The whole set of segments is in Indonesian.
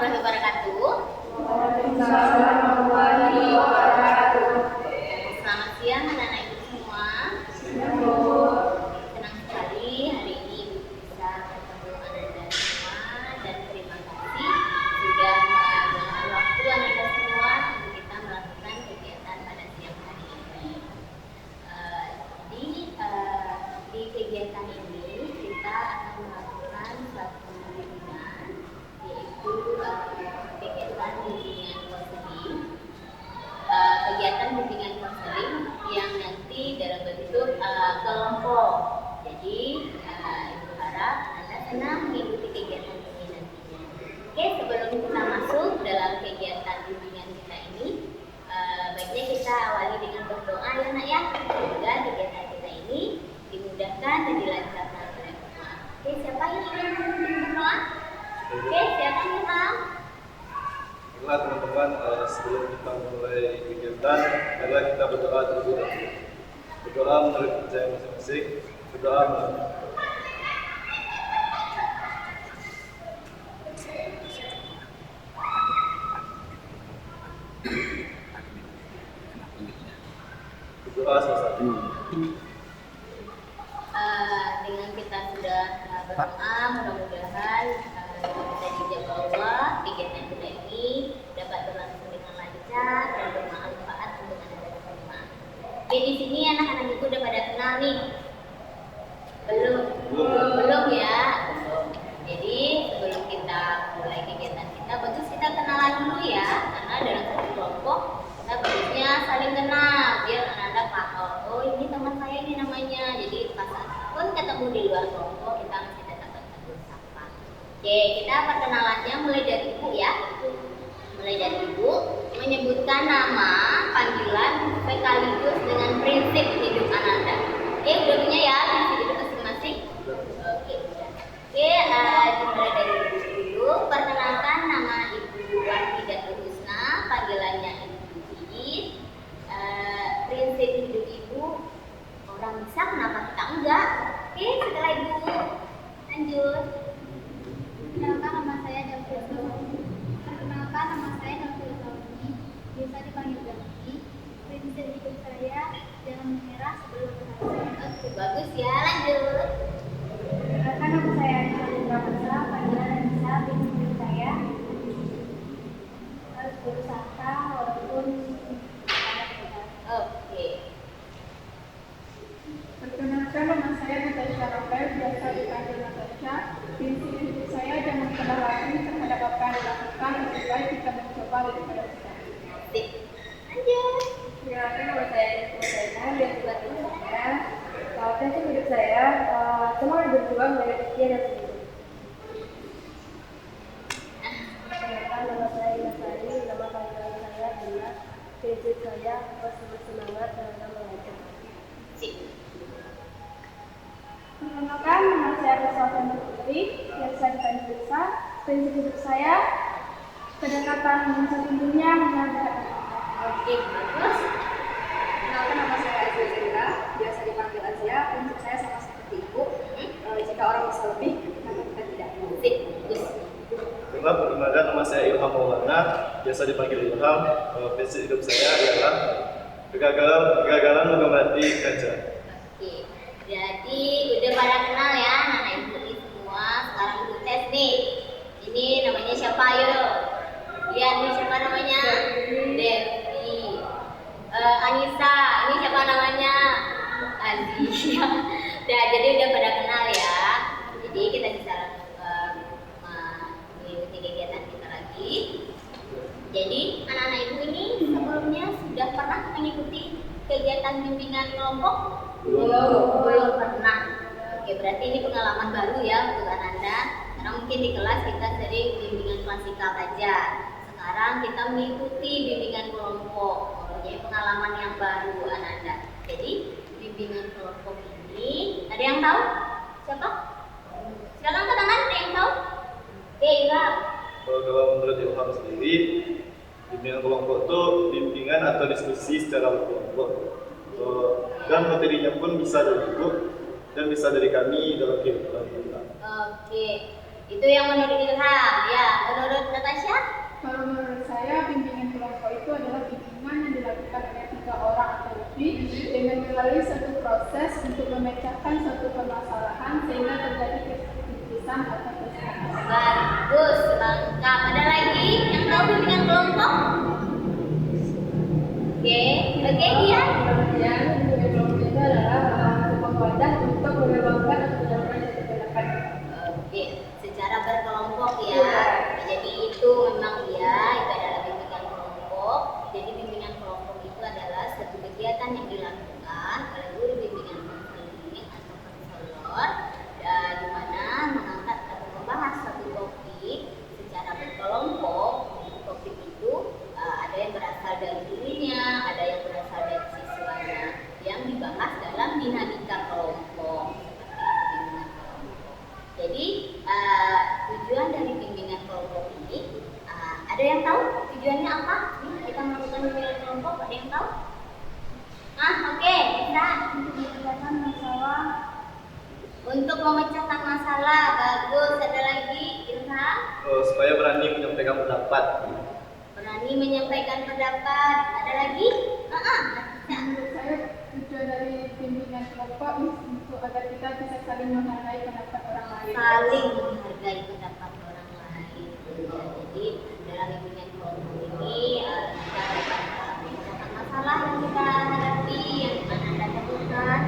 warahmatullahi wabarakatuh. Waalaikumsalam warahmatullahi wabarakatuh. Selamat siang anak-anak ibu semua. Siang, Bu. Senang sekali hari ini ibu bisa ketemu Ananda semua dan terima kasih sudah meluangkan waktu Ananda semua untuk kita melakukan kegiatan pada siang hari ini. Di kegiatan ini kita akan melakukan suatu bimbingan, yaitu kegiatan bimbingan konseling. Kegiatan bimbingan konseling yang nanti dalam bentuk kelompok. Jadi ibu harap Anda senang mengikuti kegiatan ini nantinya. Oke, sebelum kita masuk dalam kegiatan bimbingan kita ini, baiknya kita awali dengan berdoa ya nak ya. Semoga kegiatan kita ini dimudahkan dan dilancarkan oleh Allah. Oke, siapa yang ingin berdoa? Oke, siapa yang mau? Baiklah teman-teman, sebelum kita mulai kegiatan, marilah kita berdoa terlebih dahulu. Berdoa menurut percaya masing-masing. Berdoa menurut berdoa selesai. Dengan kita sudah berdoa, mudah-mudahan kita dijabah Allah, kegiatan kita ini dapat berlangsung dengan lancar dan bermanfaat untuk anak-anak semua. Oke, di sini anak-anak ibu udah pada kenal nih? Belum ya? Belum. Jadi sebelum kita mulai kegiatan kita, bagus kita kenalan dulu ya, karena dalam satu kelompok kita bagusnya saling kenal biar anak-anak paham. Oh, ini teman saya ini namanya. Jadi pas pun ketemu di luar kelompok kita masih tetap bertegur sapa. Oke, kita perkenalannya mulai dari ibu ya. Mulai dari ibu menyebutkan nama, panggilan sekaligus dengan prinsip hidup Ananda. Oke, udah punya ya prinsip hidup masing-masing? Oke, udah. Oke, dimulai dari ibu dulu. Perkenalkan nama Ibu Wahidatul Husna, panggilannya Ibu Iis. Prinsip hidup ibu, orang bisa kenapa kita enggak? Oke, setelah ibu lanjut. Perkenalkan nama saya David Launi. Perkenalkan nama saya David Launi. Biasa dipanggil Davi. Prinsip hidup saya jangan menyerah sebelum berhasil. Oke, bagus ya, lanjut. Perkenalkan nama saya Angelina Pramasa. Panggilan yang bisa prinsip hidup saya harus berusaha walaupun Oke. Perkenalkan nama saya Natasha Rafael, biasa dipanggil Natasha. Prinsip hidup saya jangan pernah ragu terhadap apa yang dilakukan, lebih baik kita mencoba daripada tidak. Sip. Lanjut. Perkenalkan nama saya Rizky Zainal, biasa dipanggil saya. Prinsip hidup saya semangat berjuang dari rezeki dan hidup. Perkenalkan nama saya Nasari, nama panggilan saya adalah prinsip saya harus bersemangat dalam belajar. Sip. Perkenalkan nama saya Rosalva Putri, biasa dipanggil Lisa. Prinsip hidup saya kedekatan dengan sesungguhnya menghargai. Oke, bagus. Perkenalkan nama saya Azia Zendra, biasa dipanggil Azia. Prinsip saya sama seperti ibu. Jika orang bisa lebih, maka kita tidak. Sip, bagus. Baiklah, perkenalkan nama saya Ilham Maulana, biasa dipanggil Ilham. Prinsip hidup saya adalah kegagalan menghormati kaca. Oke. Jadi udah pada kenal ya anak ibu ini semua. Sekarang ibu tes nih. Ini namanya siapa ayo? Lihat nih siapa namanya? Devi. Anissa. Ini siapa namanya? Azia. Nah, jadi udah pada kenal ya. Jadi kita bisa mengikuti kegiatan kita lagi. Jadi anak-anak ibu ini sebelumnya sudah pernah mengikuti kegiatan bimbingan kelompok? Belum pernah. Oke, berarti ini pengalaman baru ya untuk Ananda. Karena mungkin di kelas kita sering bimbingan klasikal aja. Sekarang kita mengikuti bimbingan kelompok. Jadi pengalaman yang baru Ananda. Jadi bimbingan kelompok ini ada yang tahu? Siapa? Silakan ke tangan, ada yang tahu? Oke, Ilham. Kalau menurut Ilham sendiri, bimbingan kelompok itu bimbingan atau diskusi secara berkelompok. Dan materinya pun bisa dari ibu dan bisa dari kami dalam kehidupan kita. Oke, itu yang menurut Ilham. Ya, menurut Natasha? Cakap. Ada lagi yang tahu bimbingan kelompok? Oke, dia. Kemudian bimbingan kelompok itu adalah sebuah wadah untuk mengembangkan atau menyalurkan suatu pendapat. Oke, secara berkelompok ya. Jadi itu memang ya, itu adalah bimbingan kelompok. Jadi bimbingan kelompok itu adalah satu kegiatan yang dilakukan oleh guru bimbingan konseling atau konselor, di mana mengangkat atau membahas satu topik secara berkelompok. Topik itu ada yang berasal dari gurunya, ada yang berasal dari siswanya, yang dibahas dalam dinamika kelompok. Jadi tujuan dari bimbingan kelompok ini, ada yang tahu tujuannya apa? Kita melakukan bimbingan kelompok, ada yang tahu? Oke, bisa. Memecahkan masalah. Untuk memecahkan masalah, bagus. Ada lagi, Ilham? Supaya berani menyampaikan pendapat. Berani menyampaikan pendapat. Ada lagi? Menurut saya tujuan dari bimbingan kelompok itu agar kita bisa saling menghargai pendapat orang lain. Saling menghargai pendapat orang lain. Jadi dalam bimbingan kelompok ini kita dapat memecahkan masalah yang kita hadapi, yang Anda temukan,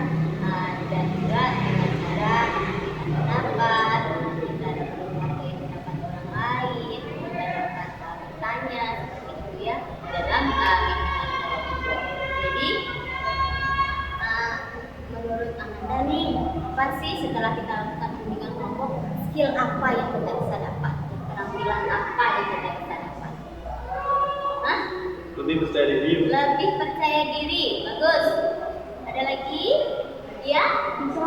dan juga dengan cara memberikan pendapat, kita dapat menghargai pendapat orang lain, kita dapat bertanya seperti itu ya dalam bimbingan kelompok. Jadi menurut Amanda nih, apa sih setelah kita lakukan bimbingan kelompok, skill apa yang kita bisa dapat? Keterampilan apa yang kita bisa dapat? Lebih percaya diri. Lebih percaya diri, bagus. Ada lagi? Ya? Bisa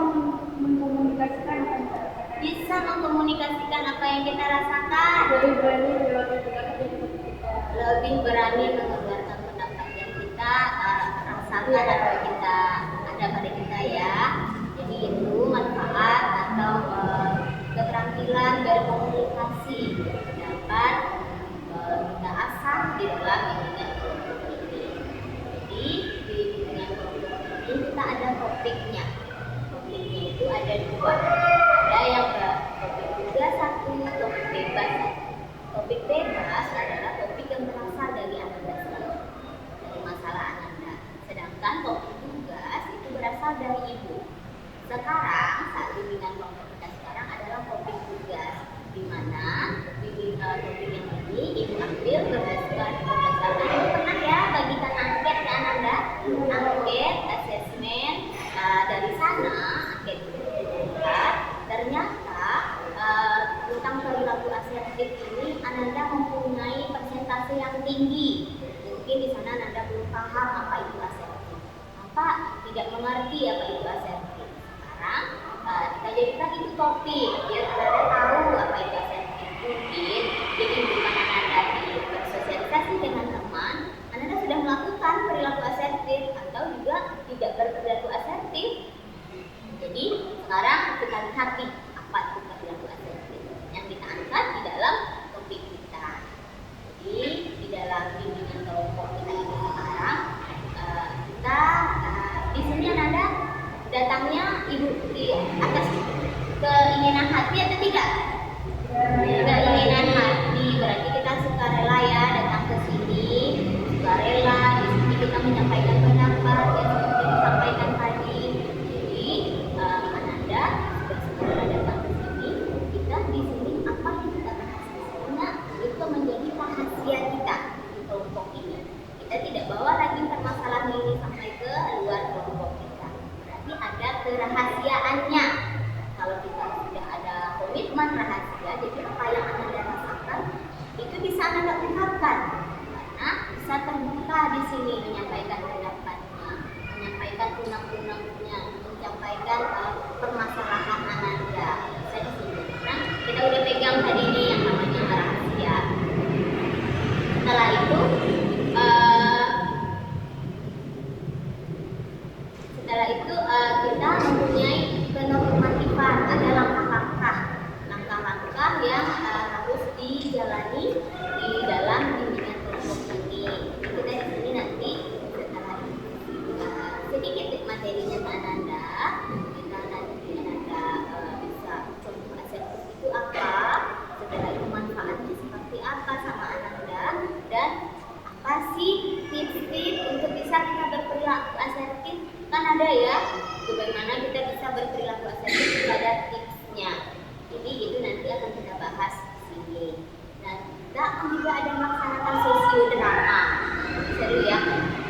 mengkomunikasikan apa yang kita rasakan. Bisa mengkomunikasikan apa yang kita rasakan. Jadi berani mengeluarkan pendapat yang kita Lebih berani mengeluarkan pendapat yang kita rasakan atau kita ada pada kita ya. Jadi itu manfaat atau keterampilan berkomunikasi dapat kita asah di dalam bimbingan kelompok ini. Jadi di bimbingan kelompok ini kita ada topiknya. Topiknya itu ada dua. Ada yang topik tugas satu, topik bebas satu. Topik bebas adalah topik yang berasal dari Ananda sendiri, dari masalah Ananda. Sedangkan topik tugas itu berasal dari ibu. Sekarang saat bimbingan kelompok kita sekarang adalah topik tugas, di mana topik ini ibu ambil berdasarkan ibu pernah ya bagikan angket ke Ananda, angket asesmen. Dari sana angket itu dilihat ternyata tentang perilaku asertif ini Ananda mempunyai persentase yang tinggi. Mungkin di sana Ananda belum paham apa itu asertif, tidak mengerti apa itu asertif. Sekarang kita jadikan itu topik biar Ananda tahu apa itu asertif. Mungkin di lingkungan Ananda di bersosialisasi dengan teman, Ananda sudah melakukan perilaku asertif atau juga tidak berperilaku asertif. Jadi sekarang kita lihat nih apa itu perilaku asertif yang kita angkat di dalam topik kita. Jadi di dalam bimbingan kelompok kita ini sekarang kita di sini Ananda datangnya ibu di atas keinginan hati atau tidak? Keinginan hati, berarti kita sukarela ya datang ke sini, sukarela. Di sini kita menyampaikan pendapat yang seperti disampaikan tadi. Jadi Ananda sudah sukarela datang ke sini. Kita di sini apa yang kita bahas sebenarnya itu menjadi rahasia kita di kelompok ini. Kita tidak bawa lagi permasalahan ini sampai ke luar kelompok kita. Berarti ada kerahasiaannya. Kalau kita sudah ada komitmen rahasia, jadi apa yang Ananda rasakan itu bisa Ananda ungkapkan karena bisa terbuka di sini menyampaikan pendapatnya, menyampaikan undang-undangnya, menyampaikan permasalahan Ananda bisa di sini. Nah, kita udah pegang tadi ini yang namanya rahasia. Setelah itu kita mempunyai kenormatifan, ada langkah-langkah yang harus dijalani di dalam bimbingan kelompok ini. Jadi kita di sini nanti setelah sedikit materinya ke Ananda, kita nanti Ananda bisa contoh asertif itu apa, setelah itu manfaatnya seperti kita kan juga ada melaksanakan sosiodrama. Seru ya.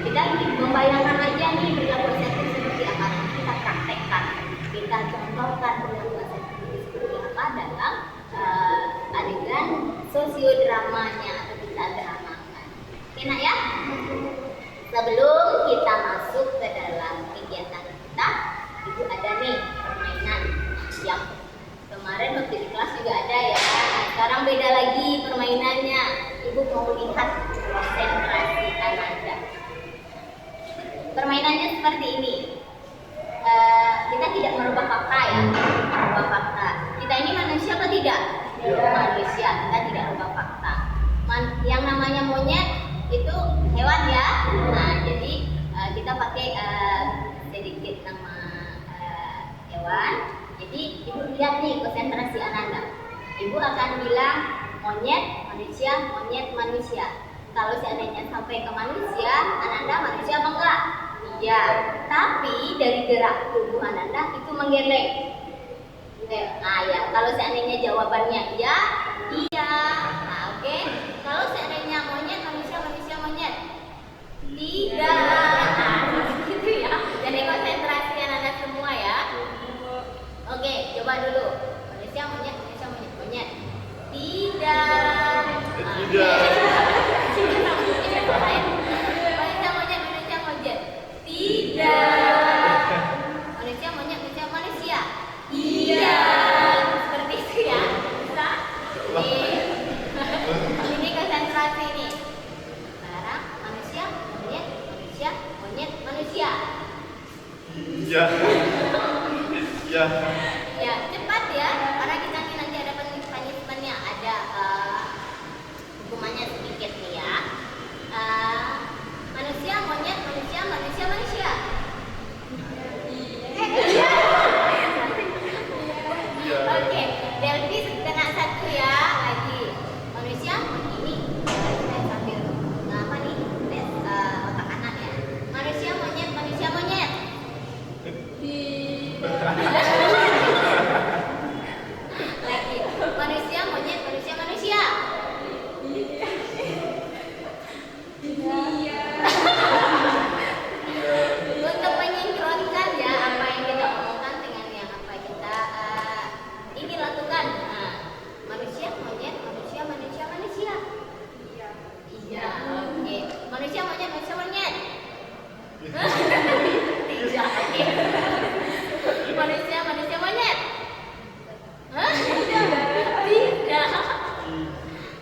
Kita membayangkan aja nih perilaku asertif seperti apa. Nanti kita praktekkan, kita contohkan perilaku asertif seperti apa dalam adegan sosiodramanya atau kita dramakan. Oke nak ya? Sebelum kita masuk ke dalam kegiatan kita, itu ada nih permainan yang kemarin waktu di kelas juga ada ya. Sekarang beda lagi permainannya. Ibu mau lihat konsentrasi Ananda. Permainannya seperti ini. Kita tidak merubah fakta ya, merubah fakta. Kita ini manusia atau tidak? Manusia. Kita tidak merubah fakta. Yang namanya monyet itu hewan ya. Nah, jadi kita pakai sedikit nama hewan. Jadi ibu lihat nih konsentrasi Ananda. Ibu akan bilang monyet, manusia. Kalau seandainya sampai ke manusia, Ananda manusia apa enggak? Iya. Tapi dari gerak tubuh Ananda itu menggeleng. Nah ya, kalau seandainya jawabannya iya. Nah oke. Kalau seandainya monyet, manusia, tidak. Nah, gitu ya. Jadi konsentrasi Ananda semua ya. Oke, coba dulu. Manusia, monyet. Tidak. Tidak. Manusia, monyet. Tidak. Manusia. Iya. Seperti itu ya. Bisa? Ini konsentrasi nih. Sekarang manusia. Iya. Iya. Ya, cepat ya. Karena kita nanti ada punishment-nya, ada hukumannya sedikit nih ya. Manusia, monyet, manusia. Iya. Oke, Delphi kena satu ya lagi. Manusia ini kita sambil apa nih? Tes otak kanan ya. Manusia, monyet. Lagi. Manusia, monyet, manusia. Untuk menyinkronkan ya apa yang kita omongkan dengan yang apa kita ingin lakukan. Nah, manusia, monyet, manusia. Iya, oke. Manusia, monyet. Tidak. Oke. Manusia, monyet. Tidak.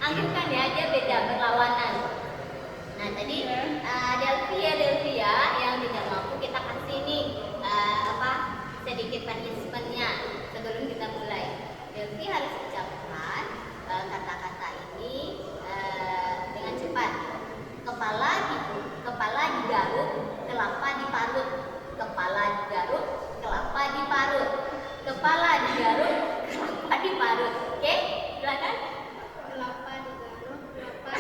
Anggapkan ya, dia beda, berlawanan. Nah tadi Delphi ya yang tidak mampu kita kasih nih sedikit punishment-nya sebelum kita mulai. Delphi harus ucapkan kata-kata ini dengan cepat. Kepala digaruk, kelapa diparut. Kepala digaruk, kelapa diparut. Kepala digaruk, kelapa diparut. Oke, silakan. Kelapa digaruk, kelapa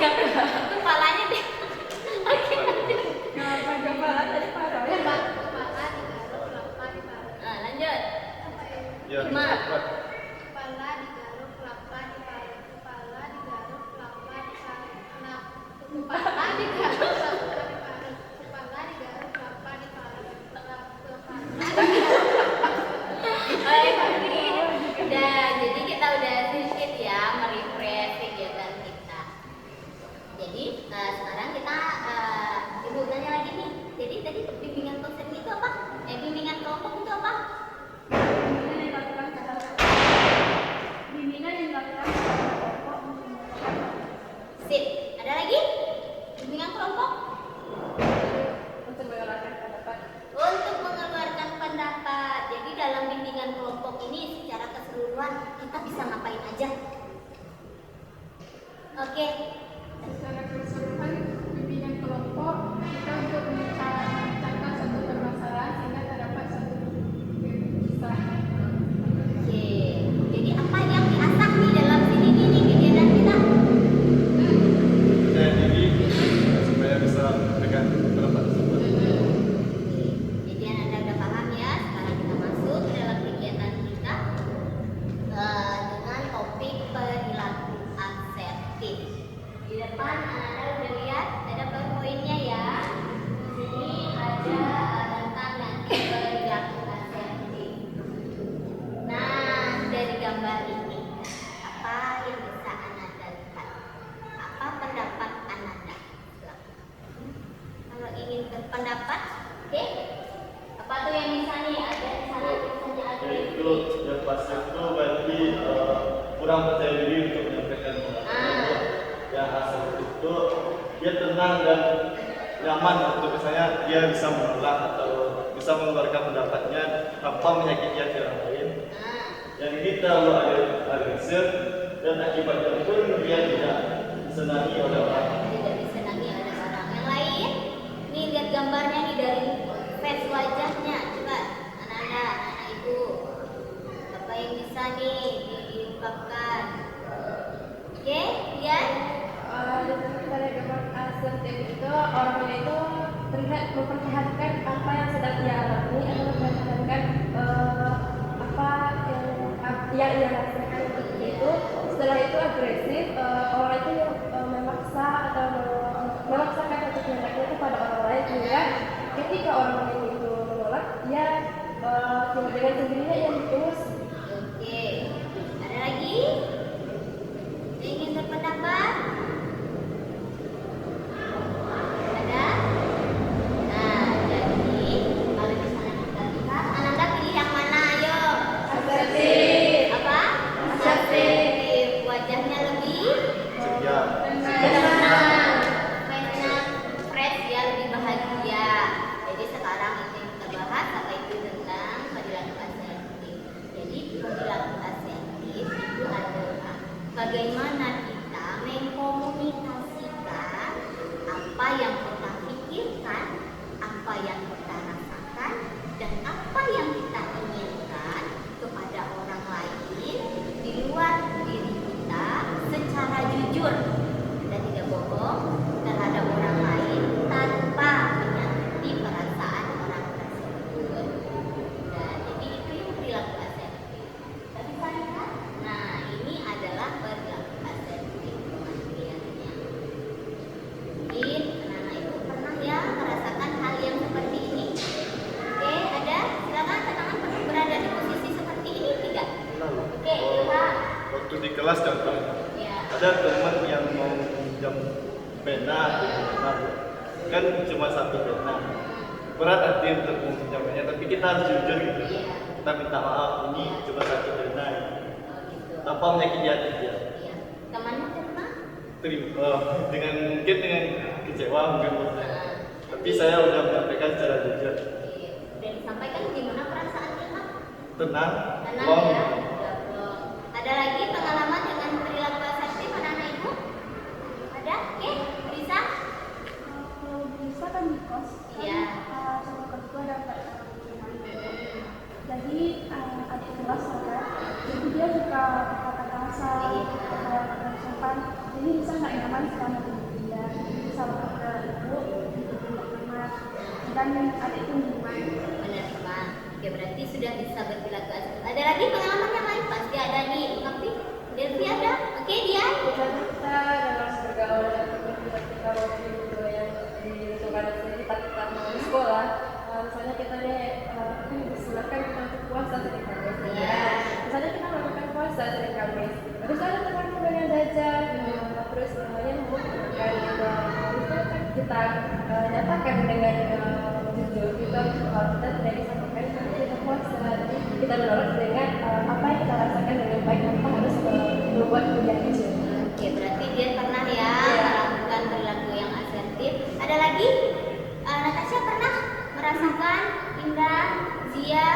Kepalanya deh. Oke. Kepala tadi parah. digaruk, kelapa diparut. Nah, lanjut. Ya. Lima. Cepat. Kepala digaruk, kelapa diparut. Kepala digaruk, kelapa diparut. Nah, kepala digaruk, kelapa diparut. Kepala digaruk, kelapa diparut. Baik, jadi kita udah sedikit ya merefresh kegiatan kita. Jadi sekarang kita ibu tanya lagi nih. Jadi tadi bimbingan konsep itu apa? Bimbingan kelompok itu apa? Bimbingan yang dilakukan kepada kelompok untuk mengucapkan Sip. Ada lagi? Bimbingan kelompok? untuk mengeluarkan pendapat. Untuk mengeluarkan pendapat. Jadi dalam bimbingan kelompok ini secara keseluruhan kita bisa ngapain aja? Oke. Secara keseluruhan bimbingan kelompok kita untuk memecahkan suatu permasalahan sehingga terdapat suatu kebiasaan. Oke. Jadi apa yang diasah nih dalam sini nih kegiatan kita? Percaya diri supaya bisa memberikan pendapat tersebut. Jadi Anda udah paham ya. Sekarang kita masuk ke dalam kegiatan kita dengan topik kurang percaya diri untuk menyampaikan pendapat. Yang asertif itu dia tenang dan nyaman untuk misalnya dia bisa menolak atau bisa mengeluarkan pendapatnya tanpa menyakiti hati orang lain. Yang ini terlalu agresif dan akibatnya pun dia tidak disenangi oleh orang. Tidak disenangi oleh orang yang lain. Nih lihat gambarnya nih dari face wajahnya. Coba anak-anak ibu, apa yang bisa nih diungkapkan? Oke, lihat. Pada gambar asertif itu orangnya itu terlihat mempertahankan apa yang sedang ia alami atau mempertahankan apa yang ia rasakan seperti itu. Setelah itu agresif, orang itu memaksa atau memaksakan satu kehendaknya kepada orang lain sehingga ketika orang lain itu menolak, dia dengan sendirinya yang emosi. Oke, ada lagi yang ingin berpendapat? Ada? Nah, jadi kalau misalnya kita lihat, Ananda pilih yang mana? Ayo. Asertif. Apa? Asertif. Wajahnya lebih Ceria. tenang, face-nya fresh ya, lebih bahagia. Jadi sekarang itu yang kita bahas apa itu tentang perilaku asertif. Jadi perilaku asertif itu adalah bagaimana kita mengkomunikasikan apa yang kita pikirkan, apa yang kita rasakan, dan apa yang kita inginkan kepada orang lain di luar diri kita secara jujur. Kita tidak bohong terhadap orang lain tanpa menyakiti perasaan orang tersebut. Nah, jadi itu yang perilaku asertif. Tapi saya, nah ini adalah perilaku asertif pengertiannya. Mungkin anak-anak itu pernah ya merasakan hal yang seperti ini. Oke, ada? Silakan teman-teman pernah berada di posisi seperti ini tidak? Oke, Ilham. Waktu di kelas contohnya, Ya. ada teman yang mau pinjam pena atau jurnal, kan cuma satu pena. Berat hati untuk meminjamnya, tapi kita harus jujur gitu. Iya. Kita minta maaf, ini cuma satu pena, Oh, gitu. tanpa menyakiti hati dia. Iya. Temanmu pernah? Terima dengan mungkin dengan kecewa mungkin menurut saya. Tapi saya udah menyampaikan secara jujur, Iya. Dan disampaikan gimana perasaan Ilham? tenang, Tenang plong. ya. Udah plong. Ada lagi pengalaman dengan perilaku asertif anak-anak ibu? Ada? Oke, bisa? Kalau bisa kan di kos, Iya. sama kedua dapat jadi adik kelas saya, jadi dia suka kata kasar, kata sopan, jadi bisa nggak nyaman sama dia, sama kata ibu, tidak nyaman, dan adik itu nyaman. Menerima. Oke, berarti sudah bisa berperilaku asertif. Ada lagi pengalaman yang lain? Pasti ada nih. Tapi Delvi ada? Oke, dia. Kita dalam bergaul dengan teman-teman kita waktu itu yang di lingkungan kita mau sekolah, misalnya kita nih disunahkan kita untuk puasa sering Kamis. Iya. Misalnya kita melakukan puasa sering Kamis, terus ada teman-teman yang jajan, terus yang mau kan kita nyatakan dengan jujur kita tidak disampaikan karena kita puasa, jadi kita menolak dengan apa yang kita rasakan dengan baik tanpa harus membuat menjadi jujur. Oke, berarti dia pernah ya melakukan perilaku yang asertif. Ada lagi? Natasha pernah merasakan? Indah, Zia,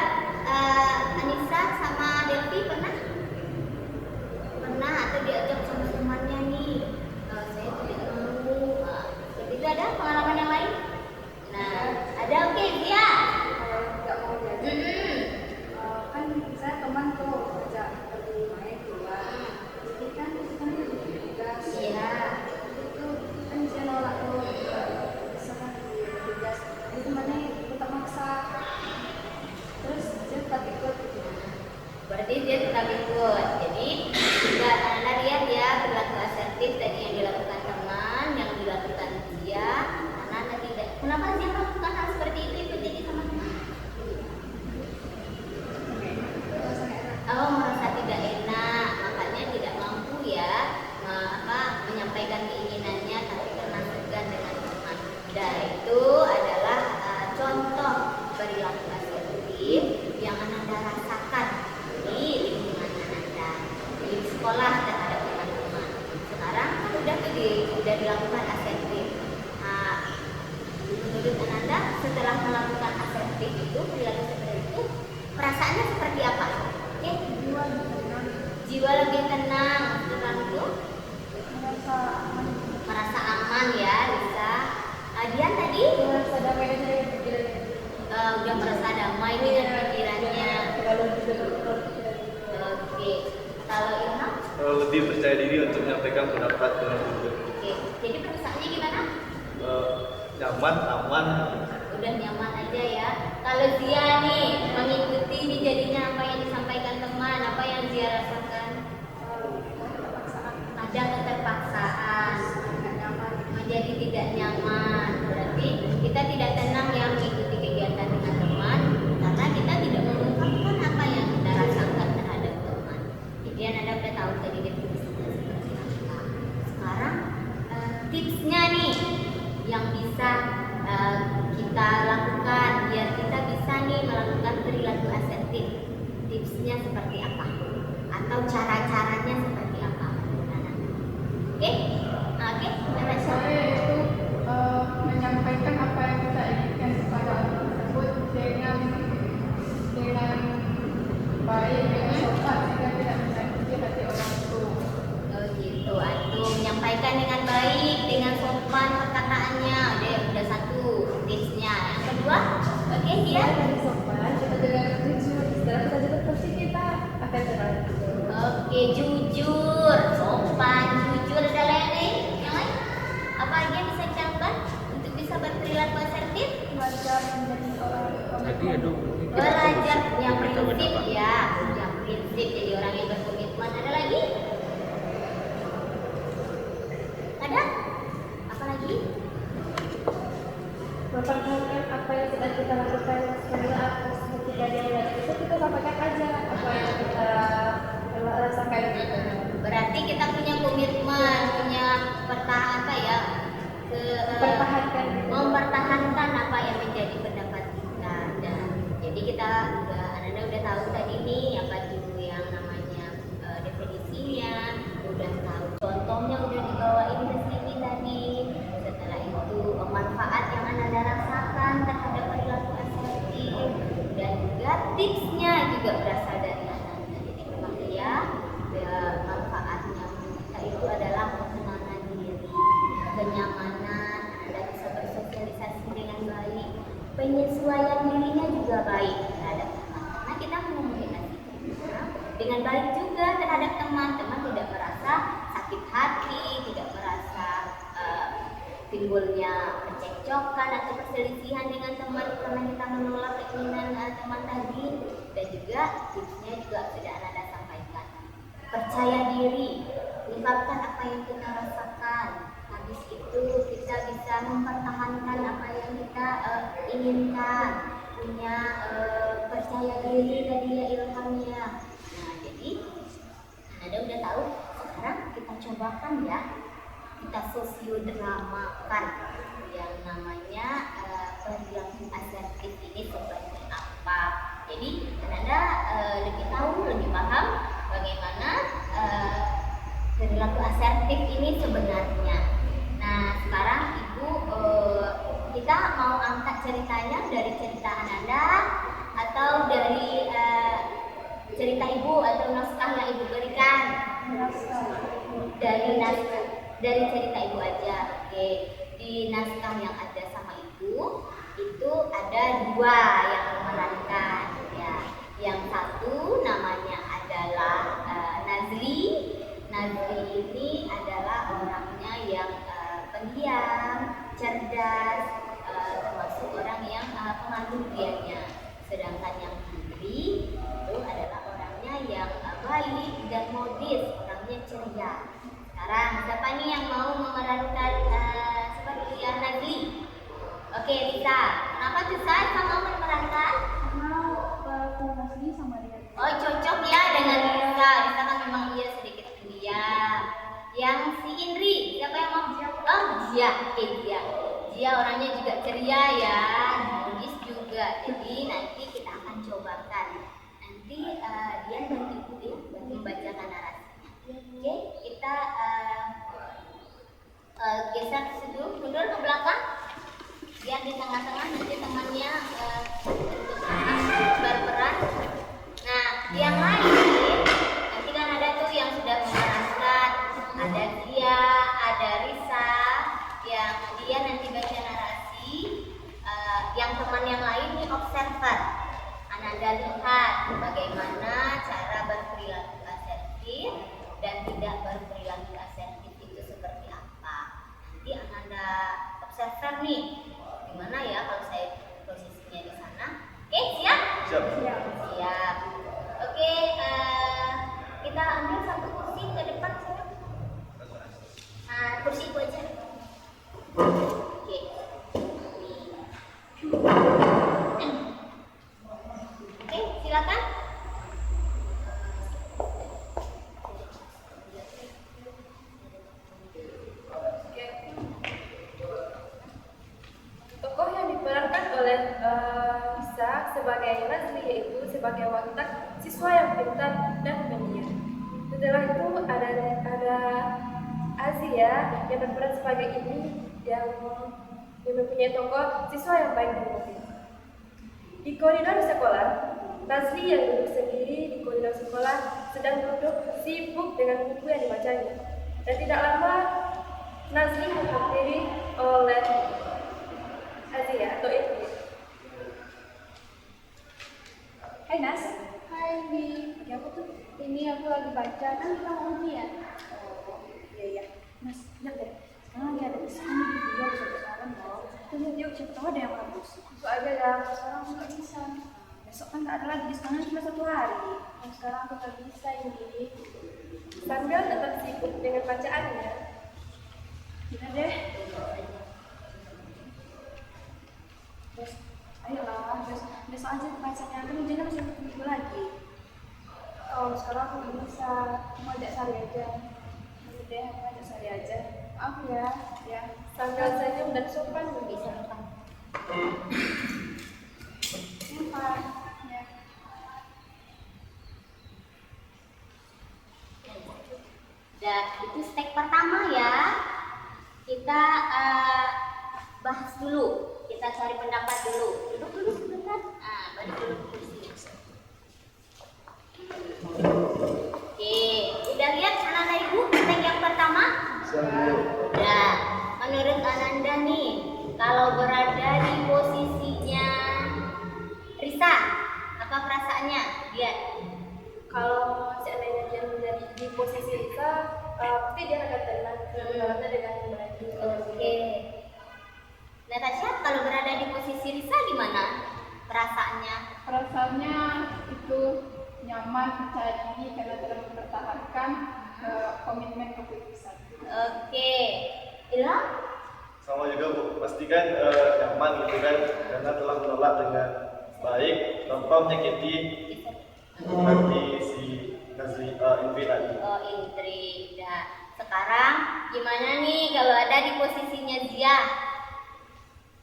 Anissa sama Delvi pernah? Pernah atau diajak sama temannya nih? Saya tidak mau. Seperti itu ada pengalaman yang lain? Nah, ada. Oke, Zia. Kalau nggak mau jadi Mm-mm. kan saya teman tuh ajak pergi main sekolah terhadap teman-teman. Sekarang kan udah dilakukan asertif. Nah, menurut Ananda setelah melakukan asertif itu, perilaku seperti itu, perasaannya seperti apa? Oke, jiwa lebih tenang. Setelah itu merasa aman ya, bisa. Adian tadi merasa damai aja ya pikirannya. udah merasa damai dengan pikirannya. Oke, kalau Ilham? Lebih percaya diri untuk menyampaikan pendapat dengan jujur. Oke, jadi perasaannya gimana? Nyaman, aman. Udah nyaman aja ya. Kalau Zia nih mengikuti nih jadinya apa yang disampaikan teman, apa yang Zia rasakan? Ada keterpaksaan, menjadi tidak nyaman. Berarti kita tidak tenang ya mengikuti kegiatan dengan teman karena kita tidak mengungkapkan apa yang kita rasakan terhadap teman. Jadi Anda udah tahu tadi definisinya seperti apa. Sekarang tipsnya nih yang bisa kita lakukan biar kita bisa nih melakukan perilaku asertif. Tipsnya seperti apa? Atau cara-caranya seperti apa? Oke? Oke, Saya itu menyampaikan apa yang kita inginkan kepada orang tersebut dengan baik, dengan sopan sehingga tidak menyakiti hati orang itu. Oh gitu, Antum menyampaikan dengan baik, dengan sopan perkataannya. Udah satu tipsnya. Yang kedua, oke dia. Dari sopan kita dengan jujur, setelah kita jujur pasti kita akan tenang. Oke, jujur, sopan, jujur. Ada lain? Yang lain? Apa lagi yang bisa dilakukan untuk bisa berperilaku asertif? belajar menjadi orang Tadi ada Belajar punya prinsip ya, punya prinsip jadi orang yang berkomitmen. Ada lagi? Ada? Apa lagi? Mempertahankan apa yang sedang kita lakukan setelah ketika dia lihat itu kita sampaikan aja apa yang kita rasakan gitu. Berarti kita punya komitmen, punya mempertahankan apa yang menjadi pendapat kita. Dan jadi kita udah tahu tadi nih apa itu yang namanya definisinya, udah tahu contohnya, udah dibawain ke sini tadi. Setelah itu manfaat yang Anda rasakan terhadap perilaku asertif dan juga tipsnya juga berasal dari Anda. Jadi memang ya manfaatnya kita itu adalah ketenangan diri, kenyamanan, Anda bisa bersosialisasi dengan baik, penyesuaian dirinya juga baik terhadap teman, karena kita mengomunikasikannya dengan baik juga terhadap teman. Teman tidak merasa sakit hati, tidak merasa timbulnya percekcokan atau perselisihan dengan teman karena kita menolak keinginan teman tadi. Dan juga tipsnya juga sudah Anda sampaikan, percaya diri, ungkapkan apa yang kita rasakan. Habis itu kita bisa mempertahankan apa yang kita inginkan, punya percaya diri tadi ya ilhamnya. Nah jadi Anda udah tahu. Sekarang kita cobakan ya, kita sosiodramakan yang namanya perilaku asertif ini seperti apa. Jadi Anda lebih tahu, lebih paham bagaimana perilaku asertif ini sebenarnya. Nah sekarang Ibu kita mau angkat ceritanya dari cerita Anda atau dari cerita Ibu atau naskah yang Ibu berikan? Dari cerita Ibu aja. Oke, di naskah yang ada sama Ibu itu ada dua yang memerankan ya. Yang satu namanya adalah Nazli. Nazli ini adalah orangnya yang pendiam, cerdas, termasuk orang yang pengaruh dianya. Sedangkan yang Putri itu adalah orangnya yang baik dan modis, orangnya ceria. Sekarang siapa nih yang mau memerankan seperti Nazli? Oke, Lisa. Kenapa tuh Sa mau memerankan? karena Nasli sama dia. Oh, cocok ya dengan Lisa. Lisa kan memang dia sedikit pendiam. Yang si Indri, siapa yang mau? Oh, Dia. Oke, Dia. Dia orangnya juga ceria ya, modis juga. Jadi nanti kita akan cobakan. Nanti dia bantu Ibu ya, bantu membacakan narasinya. Oke, kita geser dulu, mundur ke belakang. Biar di tengah-tengah nanti temannya berperan. Nah, yang lain nanti kan ada tuh yang sudah memerankan, ada dia, ada Risa, yang dia nanti baca narasi, yang teman yang lain nih observer. Ananda lihat bagaimana cara berperilaku asertif dan tidak berperilaku asertif itu seperti apa. Nanti Ananda observer nih, gimana ya kalau saya posisinya di sana. Oke, siap? Siap. Siap. Oke, kita ambil satu kursi ke depan sana. Kursi itu aja. Oke. Oke, silakan. Tokoh yang diperankan oleh Lisa sebagai Nazli yaitu sebagai watak siswa yang pintar dan pendiam. Setelah itu ada Azia yang berperan sebagai ini yang mempunyai tokoh siswa yang baik dan pendiam. Di koridor sekolah, Nazli yang duduk sendiri di koridor sekolah sedang duduk sibuk dengan buku yang dibacanya. Dan tidak lama Nazli dihampiri oleh Azia atau Ibu. Hai Nas, Hai Bi, lagi apa tuh? ini aku lagi baca, kan kita mau ujian. Iya. Mas, lihat deh. Sekarang lagi ada diskon di video bisa bersaran loh. Tuh lihat yuk, siapa tahu ada yang bagus. Masuk aja ya, sekarang aku nggak bisa. Besok kan nggak ada lagi diskonnya cuma 1 hari. Nah, sekarang aku nggak bisa ini. Sambil tetap sibuk dengan bacaannya, Gila deh. Ayolah, besok aja bacanya kan ujiannya masih 1 minggu lagi. Oh, sekarang aku nggak bisa. Mau ajak Sari aja. Udah, aku ajak Sari aja. Maaf ya. Ya. sambil senyum dan sopan Bisa berbisa. Pak. Empat. Ya. Dan itu step pertama ya. Kita bahas dulu. Kita cari pendapat dulu. Duduk dulu sebentar. Balik dulu ke kursi. Oke, udah lihat Ananda Ibu step yang pertama? Udah. Menurut Ananda nih, kalau berada di posisinya Risa, apa perasaannya? Lihat. Kalau seandainya dia menjadi di posisi Lisa, pasti dia akan tenang dalamnya dengan baik. Oke. Natasha, kalau berada di posisi Risa gimana perasaannya? Perasaannya itu nyaman, percaya diri karena telah mempertahankan komitmen keputusan. Oke. Ilham? Sama juga Bu, pastikan nyaman gitu kan, karena telah menolak dengan baik tanpa menyakiti hati si Nazli Indri tadi. Oh, Indri. Nah, sekarang gimana nih kalau ada di posisinya dia?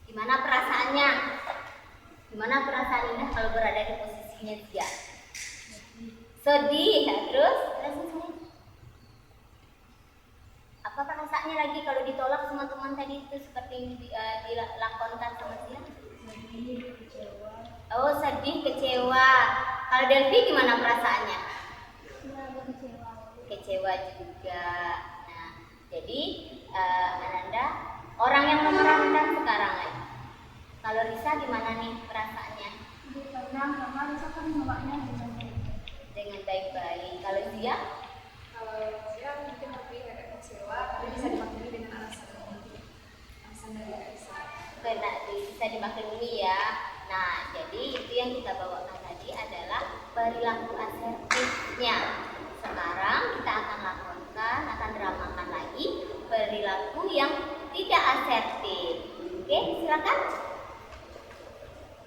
Gimana perasaannya? Gimana perasaan Indah kalau berada di posisinya dia? Sedih, ya? Terus apa perasaannya lagi kalau ditolak sama teman tadi itu seperti yang dilakonkan sama dia? Sedih, kecewa. Oh, sedih, kecewa. Kalau Delvi gimana perasaannya? Ya, agak kecewa. Kecewa juga. Nah, jadi Ananda orang yang memerankan sekarang ya. Kalau Risa gimana nih perasaannya? Jadi tenang, karena Risa kan menolaknya Dengan baik-baik. Kalau dia? Kalau dia mungkin lebih agak kecewa, tapi bisa dimaklumi dengan alasan dari Aisyah. Bisa dimaklumi ya. Nah, jadi itu yang kita bawakan tadi adalah perilaku asertifnya. Sekarang kita akan lakukan, akan dramakan lagi perilaku yang tidak asertif. Oke, silakan.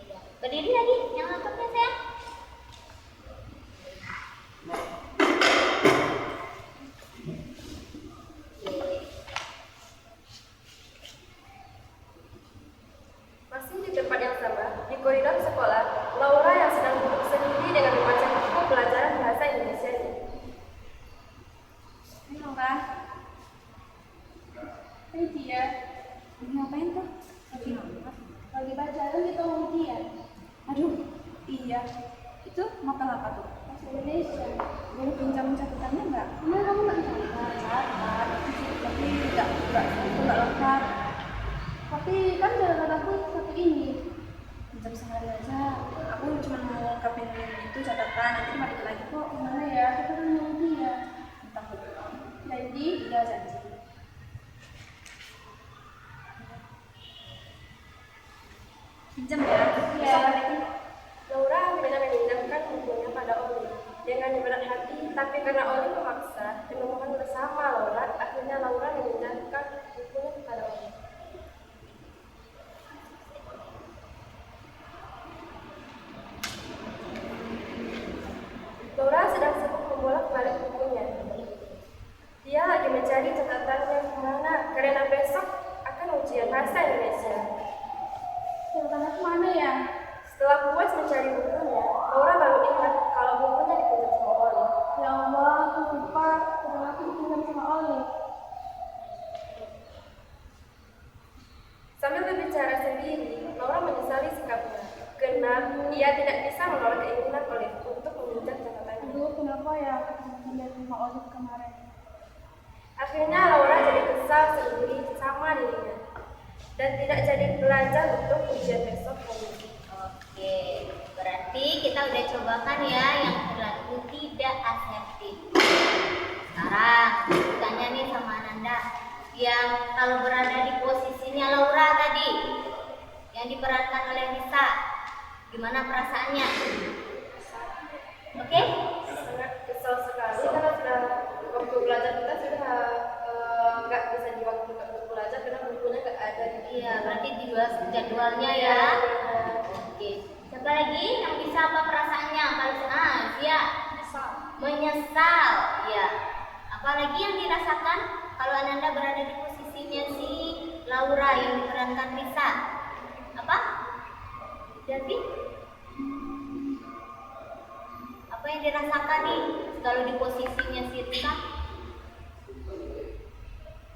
Iya. Berdiri lagi, yang laptopnya sayang. Masih di tempat yang sama, di koridor sekolah, Laura yang sedang duduk sendiri dengan membaca buku pelajaran bahasa Indonesia kah? Dia lagi ngapain tuh? Lagi baca kan kita mau ujian. Aduh, iya. Itu mata apa tuh? Bahasa Indonesia. Boleh pinjam catatannya nggak? Nah, kamu nggak catat, tapi nggak lengkap. Tapi kan catatan aku satu ini. Pinjam sehari aja. Aku cuma mau lengkapin itu catatan. Nanti balik lagi kok. Gimana ya? Kita kan mau ujian. Entah betul. Jadi, udah janji. Pinjam ya? Ya. Laura benar meminjamkan bukunya pada Oli dengan berat hati, tapi karena Oli memaksa dan memohon bersama Laura, akhirnya Laura meminjamkan bukunya kepada Oli. Laura sedang sibuk membolak-balik bukunya. Dia lagi mencari catatannya kemana karena besok akan ujian bahasa Indonesia. Catatan aku mana ya? Setelah puas mencari bukunya, Laura baru ingat kalau bukunya dipinjam sama Oli. Ya Allah, aku lupa. Padahal aku dipinjam sama Oli. Sambil berbicara sendiri, Laura menyesali sikapnya. Karena ia tidak bisa menolak keinginan Oli untuk meminjam catatannya. Aduh, kenapa ya aku pinjam sama Oli kemarin? Akhirnya Laura jadi kesal sendiri sama dirinya dan tidak jadi belajar untuk ujian besok hari. Oke, berarti kita udah cobakan ya yang perilaku tidak asertif. Sekarang tanya nih sama Ananda, yang kalau berada di posisinya Laura tadi, yang diperankan oleh Nisa, gimana perasaannya? Oke? Sangat kesal sekali karena sudah waktu belajar kita sudah nggak bisa di waktu untuk belajar karena bukunya nggak ada di. Iya, berarti di luar jadwalnya ya. Oke, siapa lagi yang bisa apa perasaannya? Kalau dia menyesal, ya. Apalagi yang dirasakan kalau Ananda berada di posisinya si Laura yang diperankan Nisa? Apa? Jadi apa yang dirasakan nih kalau di posisinya si Nisa?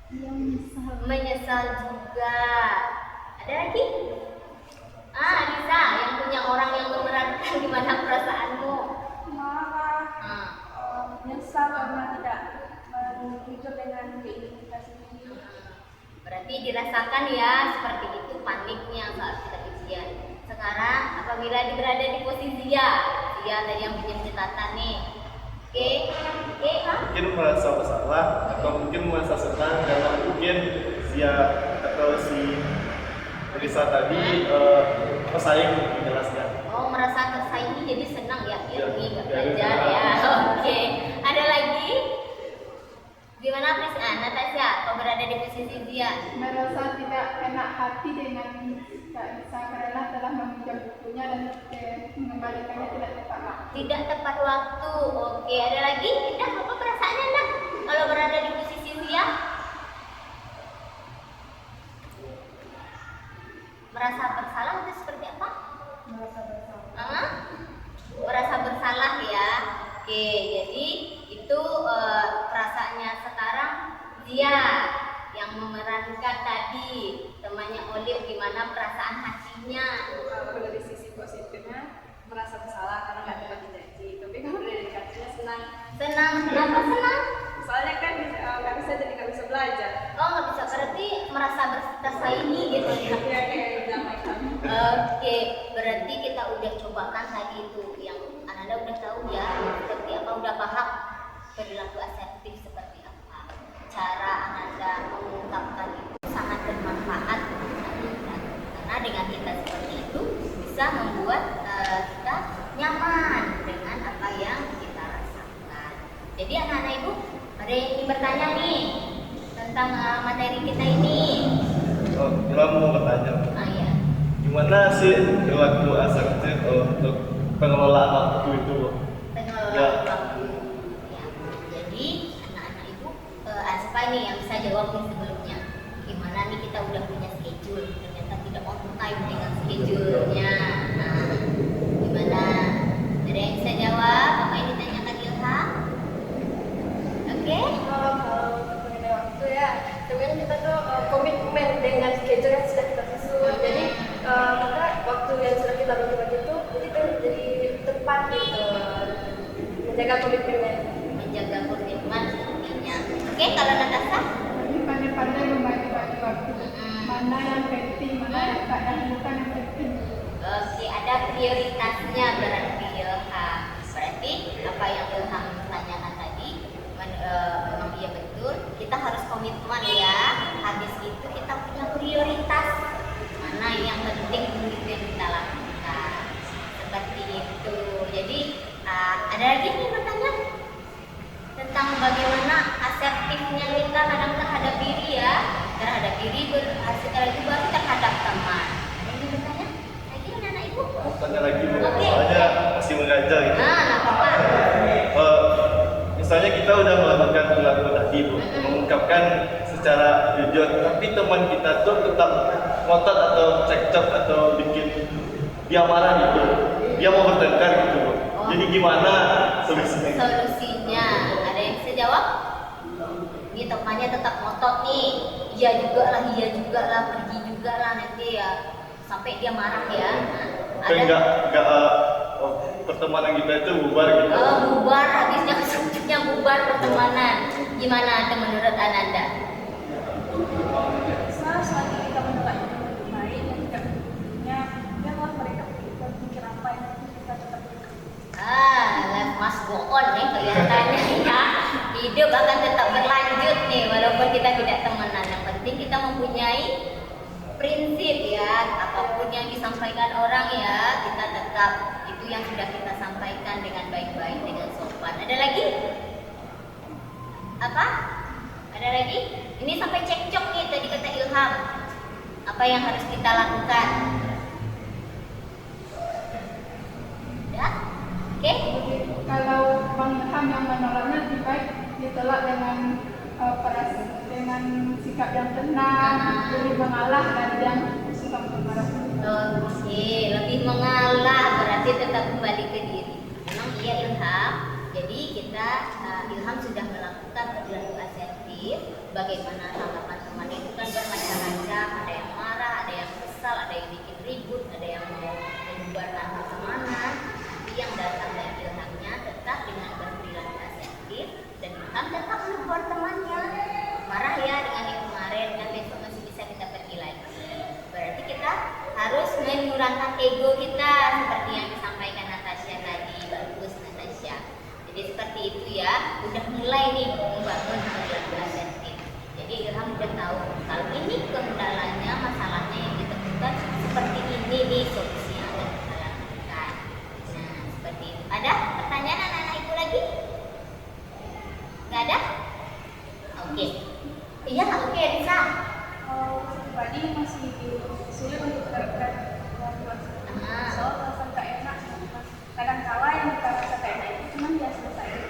Dia menyesal. Menyesal juga. Ada lagi? Nisa, yang punya orang yang memerankan, gimana perasaanmu? Marah. Menyesal karena tidak jujur dengan keinginan kita sendiri. Berarti dirasakan ya seperti itu paniknya saat kita ujian. Sekarang apabila berada di posisi dia tadi yang pinjam catatan nih. Oke, Mungkin merasa bersalah atau mungkin merasa senang karena mungkin dia atau si Risa tadi pesaing menjelaskan. Oh, merasa tersaingi jadi senang ya, ini nggak Ya, belajar ya. ya. Oke, ada lagi? Gimana Natasha, kau berada di posisi dia? Merasa tidak enak hati dengan Kak Nisa karena telah meminjam bukunya dan mengembalikannya tidak tepat waktu. Tidak tepat waktu. Oke, ada lagi? Dah, apa perasaannya dah? Kalau berada di posisi dia? Merasa bersalah atau seperti apa? Merasa bersalah. Merasa bersalah ya. Oke, jadi itu perasaannya sekarang dia yang memerankan tadi temannya Oli, gimana perasaan hatinya? Kalau dari sisi positifnya merasa bersalah karena nggak dapat janji, tapi kalau dari negatifnya senang. Senang, kenapa senang? Soalnya kan nggak bisa jadi nggak bisa belajar. Oh, nggak bisa, berarti merasa tersaingi gitu ya? Iya kayak damaikan. Oke, berarti kita udah cobakan tadi itu yang Ananda udah tahu ya seperti apa, udah paham perilaku asertif seperti apa, cara Ananda mengungkapkan itu sangat bermanfaat karena dengan kita seperti itu bisa membuat kita nyaman dengan apa yang kita rasakan. Jadi anak-anak ibu, ada yang ingin bertanya nih tentang materi kita ini? Oh, kita mau bertanya. Ya. Gimana sih perilaku asertif untuk pengelolaan waktu itu? Pengelolaan Ya. waktu. Ya. Jadi anak-anak ibu, siapa nih yang bisa jawab nih sebelumnya? Gimana nih kita udah punya schedule, ternyata tidak on time dengan schedule-nya. Nah, gimana? Ada yang bisa jawab apa yang ditanyakan Ilham? Oke? Kalau dengan schedule yang sudah kita susun. Jadi maka waktu yang sudah kita bagi-bagi itu jadi tepat gitu, menjaga komitmennya. Menjaga komitmen intinya. Oke, kalau Natasha? Jadi pandai-pandai membagi-bagi waktu. Mana yang penting, mana yang tak, yang bukan yang penting. Oke, ada prioritasnya berarti Ilham. Berarti apa yang Ilham tanyakan tadi memang iya betul. Kita harus komitmen ya. Habis itu kita punya prioritas. Mana yang penting dulu itu yang kita lakukan. Seperti itu. Jadi ada lagi nih bertanya tentang bagaimana asertifnya kita kadang terhadap diri ya, terhadap diri juga terhadap teman. Ada yang bertanya? Lagi anak ibu? Tanya lagi Bu, Oke. soalnya masih mengajar gitu. Nggak apa-apa. Misalnya kita udah melakukan perilaku tadi Bu, mengungkapkan secara jujur, tapi teman kita tuh tetap ngotot atau cekcok atau bikin dia marah gitu, dia mau bertengkar gitu Bu. Jadi gimana solusinya? Solusinya, ada yang bisa jawab? Ini temannya tetap ngotot nih, iya juga lah, pergi juga lah nanti ya, sampai dia marah ya. Kan enggak pertemanan kita itu bubar gitu. Bubar, habisnya sujudnya bubar pertemanan. Gimana ada menurut Ananda? Selagi kita menolak yang lebih baik, yang tidak menurutnya, biarlah mereka berpikir apa yang kita tetap berpikir. Life must go on nih kelihatannya ya. Hidup akan tetap berlanjut nih walaupun kita tidak temenan. Yang penting kita mempunyai prinsip ya. Apapun yang disampaikan orang ya, kita tetap itu yang sudah kita sampaikan dengan baik-baik, dengan sopan. Ada lagi? Apa? Ada lagi? Ini sampai cekcok nih tadi kata Ilham. Apa yang harus kita lakukan? Ya? Oke? Kalau Bang Ilham yang menolaknya lebih baik ditolak dengan dengan sikap yang tenang, lebih mengalah dari yang suka marah. Oke, lebih mengalah berarti tetap kembali ke diri. Memang iya Ilham. Jadi kita Ilham sudah melakukan perilaku asertif. Bagaimana tanggapan teman itu kan bermacam-macam. Ada yang marah, ada yang kesal, ada yang bikin ribut, ada yang mau membubarkan pertemanan. Tapi yang datang dari Ilhamnya tetap dengan berperilaku asertif dan Ilham tetap menegur temannya. Marah ya dengan yang kemarin, kan besok masih bisa kita pergi lagi. Berarti kita harus mengurangkan ego kita seperti yang disampaikan Natasha tadi. Bagus Natasha. Jadi seperti itu ya, udah mulai nih membangun perilaku asertif. Jadi Ilham udah tahu kalau ini kendalanya, masalahnya yang ditemukan seperti ini nih solusi yang akan kita lakukan. Nah seperti itu. Ada pertanyaan anak-anak ibu lagi? Nggak ada? Oke. Iya, oke Risa. Pribadi masih sulit untuk menerapkan soal rasa tak enak. Kadang kala yang kita rasa tak enak itu cuma biasa saja.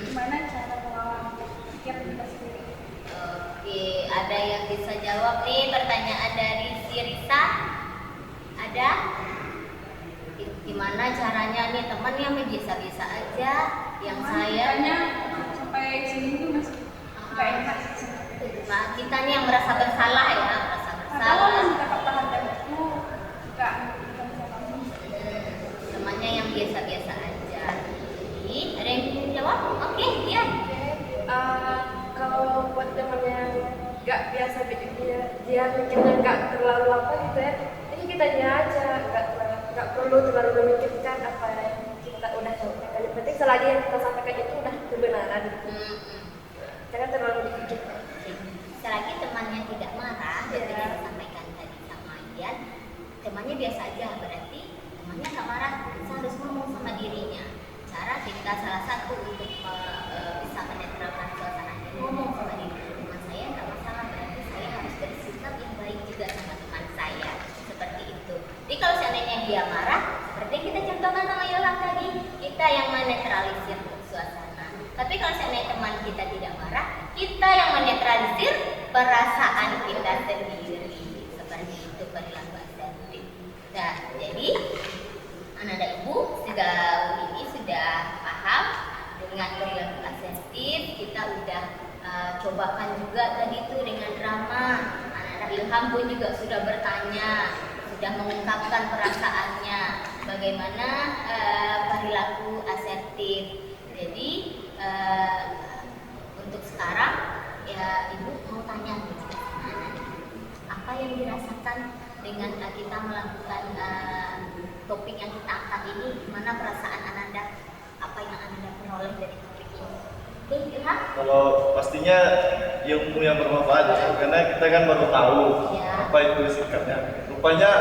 Gimana cara melawan pikiran kita sendiri? Oke, ada yang bisa jawab nih pertanyaan dari si Risa? Ada? Gimana caranya nih teman yang biasa-biasa aja, yang saya Makanya sampai seminggu masih tak enak. Nah, kita nih yang merasa bersalah ya, merasa Padahal bersalah. yang kita pertahankan itu enggak bisa kamu. Temannya yang biasa-biasa aja. Jadi, ada yang ingin jawab? Oke, dia. Kalau buat temannya nggak biasa dia mikirnya nggak terlalu apa gitu ya, ini kita aja nggak perlu terlalu memikirkan apa yang kita udah sampaikan. Yang penting selagi yang kita sampaikan itu udah kebenaran, jangan terlalu dipikirkan. Selagi temannya tidak marah, seperti yang disampaikan tadi sama Ian, temannya biasa aja, berarti temannya nggak marah, kita harus ngomong sama dirinya. Cara kita salah satu untuk bisa menetralkan suasana ini, ngomong sama diri. Teman saya nggak masalah, berarti saya harus bersikap yang baik juga sama teman saya, seperti itu. Jadi kalau seandainya dia marah, seperti yang kita contohkan sama Yola tadi, kita yang menetralisir suasana. Tapi kalau seandainya teman kita tidak marah, kita yang menetralisir perasaan kita sendiri. Seperti itu perilaku asertif. Nah, jadi anak-anak ibu sejauh ini sudah paham dengan perilaku asertif. Kita udah cobakan juga tadi itu dengan drama. Anak-anak Ilham pun juga sudah bertanya, sudah mengungkapkan perasaannya, bagaimana perilaku asertif. Jadi untuk sekarang ya Ibu mau tanya apa yang dirasakan dengan kita melakukan topik yang kita angkat ini, gimana perasaan Ananda, apa yang Ananda peroleh dari topik ini? Oke, Ilham? Kalau pastinya ilmu yang bermanfaat ya, karena kita kan baru tahu apa itu sikapnya. Rupanya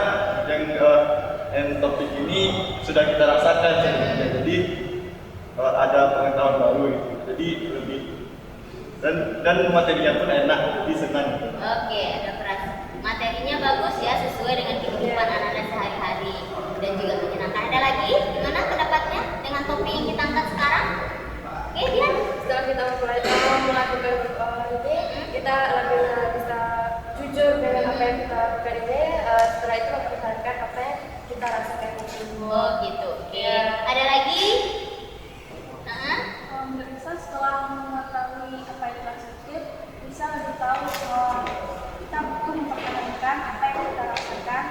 yang topik ini sudah kita rasakan sebelumnya, jadi ada pengetahuan baru gitu. Jadi lebih dan materinya pun enak, jadi senang gitu. Oke, ada perasaan materinya bagus ya, sesuai dengan kehidupan Ananda sehari-hari dan juga menyenangkan. Ada lagi gimana pendapatnya dengan topik yang kita angkat sekarang? Oke, Dian. Setelah kita melakukan ini, kita lebih bisa jujur dengan apa yang kita lakukan ini. Setelah itu mempertahankan apa yang kita rasakan itu. Oh gitu. Oke. Ada lagi? Menurut saya setelah mengetahui apa itu asertif, bisa lebih tahu bahwa kita butuh mempertahankan apa yang kita rasakan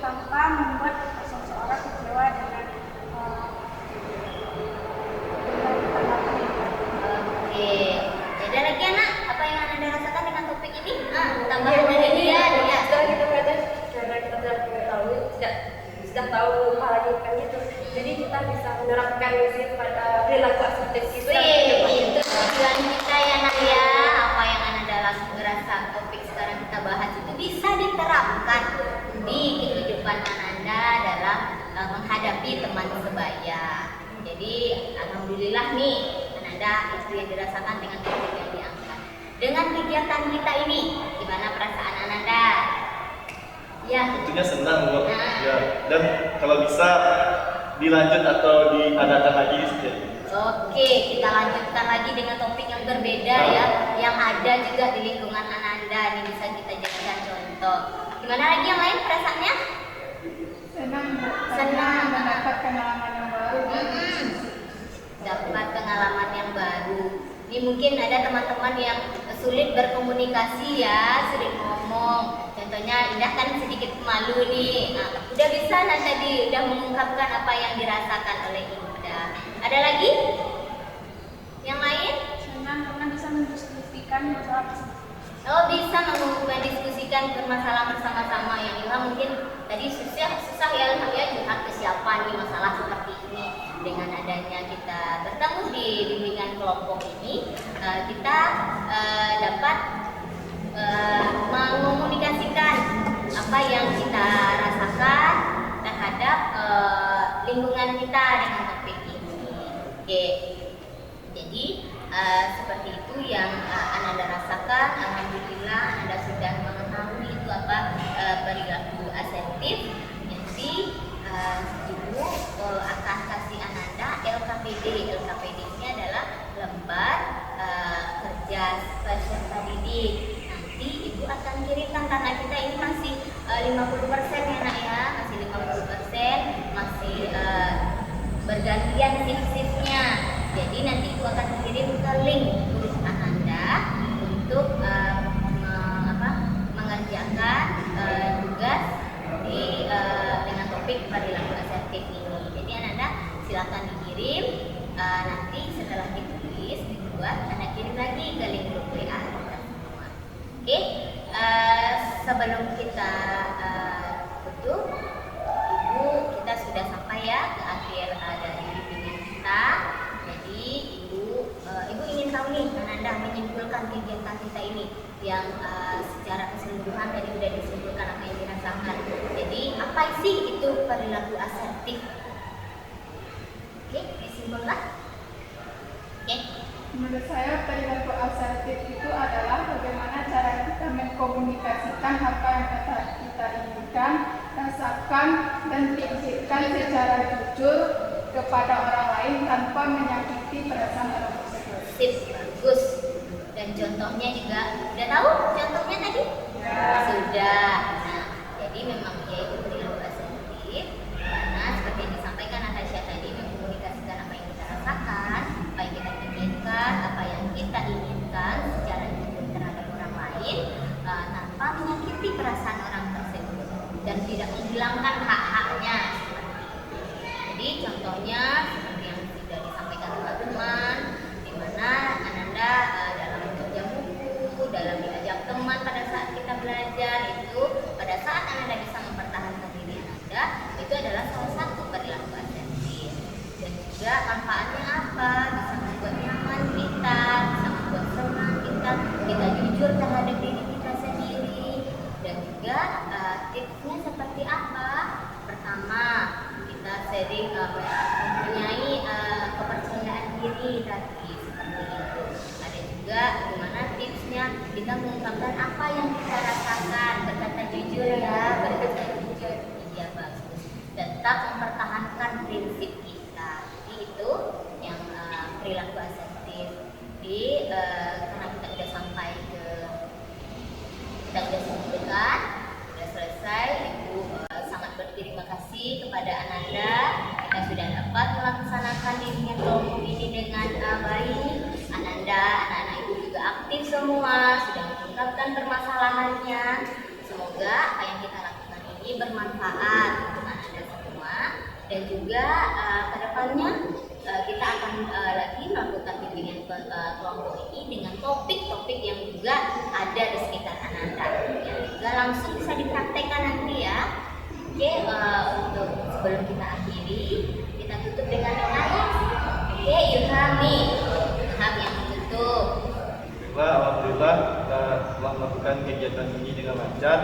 tanpa membuat seseorang kecewa dengan Oke. Ada lagi anak? Apa yang Anda rasakan dengan topik ini? Tambahan dari dia. Setelah kita belajar, karena kita sudah mengetahui, sudah tahu lagi kan gitu. Jadi kita bisa menerapkan pada perilaku asertif itu. Itu tujuan kita ya nak ya. Apa yang Anda rasa topik sekarang kita bahas itu bisa diterapkan di kehidupan Anda dalam menghadapi teman sebaya. Jadi alhamdulillah nih Ananda itu yang dirasakan dengan topik yang diangkat. Dengan kegiatan kita ini, gimana perasaan Ananda? Ya. Tentunya senang loh. Ya. Dan kalau bisa dilanjut atau diadakan lagi sih. Oke, kita lanjutkan lagi dengan topik yang berbeda ya, yang ada juga di lingkungan Ananda. Ini bisa kita jadikan contoh. Gimana lagi yang lain perasaannya? senang mendapat pengalaman yang baru. Dapat pengalaman yang baru. Ini mungkin ada teman-teman yang sulit berkomunikasi ya, sulit ngomong. Contohnya Indah kan sedikit malu nih. Nah, udah bisa nah tadi udah mengungkapkan apa yang dirasakan oleh Indah. Ada lagi? Yang lain? Senang karena bisa mendiskusikan masalah tersebut. Oh, bisa mendiskusikan permasalahan bersama-sama. Yang Ilham mungkin tadi susah ya Ilham ya curhat ke siapa nih masalah seperti ini. Dengan adanya kita bertemu di bimbingan kelompok ini, kita dapat mengomunikasikan apa yang kita rasakan terhadap lingkungan kita dengan topik ini. Oke, jadi seperti itu yang Ananda rasakan. Alhamdulillah Ananda sudah mengetahui itu apa perilaku asertif. Jadi Ibu akan kasih Ananda LKPD. LKPD ini adalah lembar kerja peserta didik. Nanti Ibu akan kirimkan karena kita ini masih 50% ya nak ya, masih 50%, masih bergantian shift-shiftnya. Jadi nanti Ibu akan kirim ke link guru Ananda untuk mengerjakan tugas di dengan topik perilaku asertif ini. Jadi Ananda silakan dikirim, nanti setelah ditulis dibuat Anda kirim lagi ke link grup WA kita semua. Oke, sebelum kita tutup, Ibu kita sudah sampai ya ke akhir dari bimbingan kita. Jadi Ibu ingin tahu nih Ananda menyimpulkan kegiatan kita ini yang secara keseluruhan tadi sudah disimpulkan apa yang dirasakan. Jadi apa sih itu perilaku asertif? Oke, disimpulkan. Oke. Menurut saya perilaku asertif itu adalah bagaimana cara kita mengkomunikasikan apa yang kita inginkan, rasakan, dan pikirkan secara jujur kepada orang lain tanpa menyakiti perasaan orang tersebut. Sip, bagus. Dan contohnya juga, udah tahu contohnya tadi? Ya. Sudah. Nah, jadi memang dia itu perilaku asertif karena seperti yang disampaikan Natasha tadi, mengkomunikasikan apa yang kita rasakan, apa yang kita pikirkan, apa yang kita inginkan secara jujur terhadap orang lain tanpa menyakiti perasaan kebebasan orang tersebut dan tidak menghilangkan hak-haknya. Jadi contohnya seperti yang sudah disampaikan teman-teman, di mana Ananda dalam membaca buku, dalam diajak teman pada saat kita belajar itu, pada saat Ananda bisa mempertahankan diri Ananda, itu adalah salah satu perilaku asertif. Dan juga manfaatnya apa? Bisa membuat nyaman kita, bisa membuat senang kita jujur terhadap diri kita sendiri. Dan juga tipsnya seperti apa? Pertama, kita sering mempunyai kepercayaan diri tadi seperti itu. Ada juga gimana tipsnya kita mengungkapkan apa yang kita rasakan, berkata jujur ya, berkata jujur. Iya bagus. Tetap mempertahankan prinsip kita. Jadi itu yang perilaku asertif. Di karena kita sudah sampai ke kita sudah sebutkan, sudah selesai. Ibu sangat berterima kasih kepada Ananda. Kita sudah dapat melaksanakan dirinya kelompok ini dengan baik. Ananda, anak-anak ibu juga aktif semua, sudah mengungkapkan permasalahannya. Semoga apa yang kita lakukan ini bermanfaat untuk Ananda semua. Dan juga kedepannya kita akan lagi melakukan bimbingan kelompok ini dengan topik-topik yang juga ada di sekitar Ananda, yang juga langsung bisa dipraktekkan nanti ya. Oke, untuk sebelum kita akhiri, kita tutup dengan doa ya. Oke, Ilhami, Ilham yang menutup. Alhamdulillah kita telah melakukan kegiatan ini dengan lancar.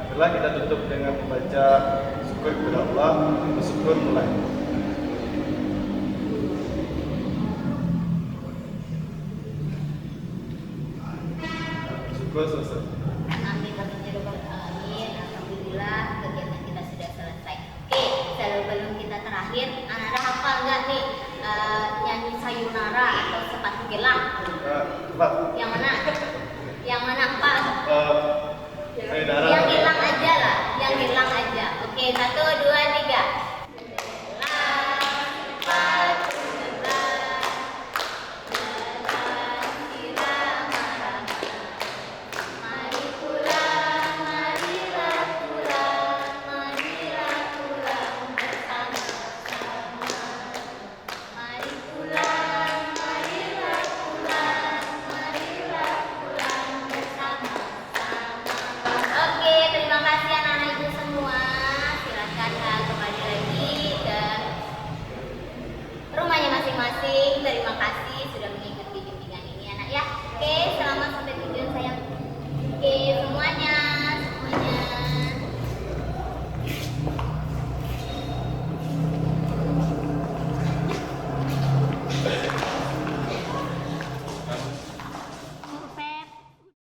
Setelah kita tutup dengan membaca syukur kepada Allah, bersyukur mulai. Syukur selesai. Amin, amin. Alhamdulillah kegiatan kita sudah selesai. Oke, sebelum kita terakhir, Ananda hafal nggak nih nyanyi sayonara atau sepatu gelang? Pak. Yang mana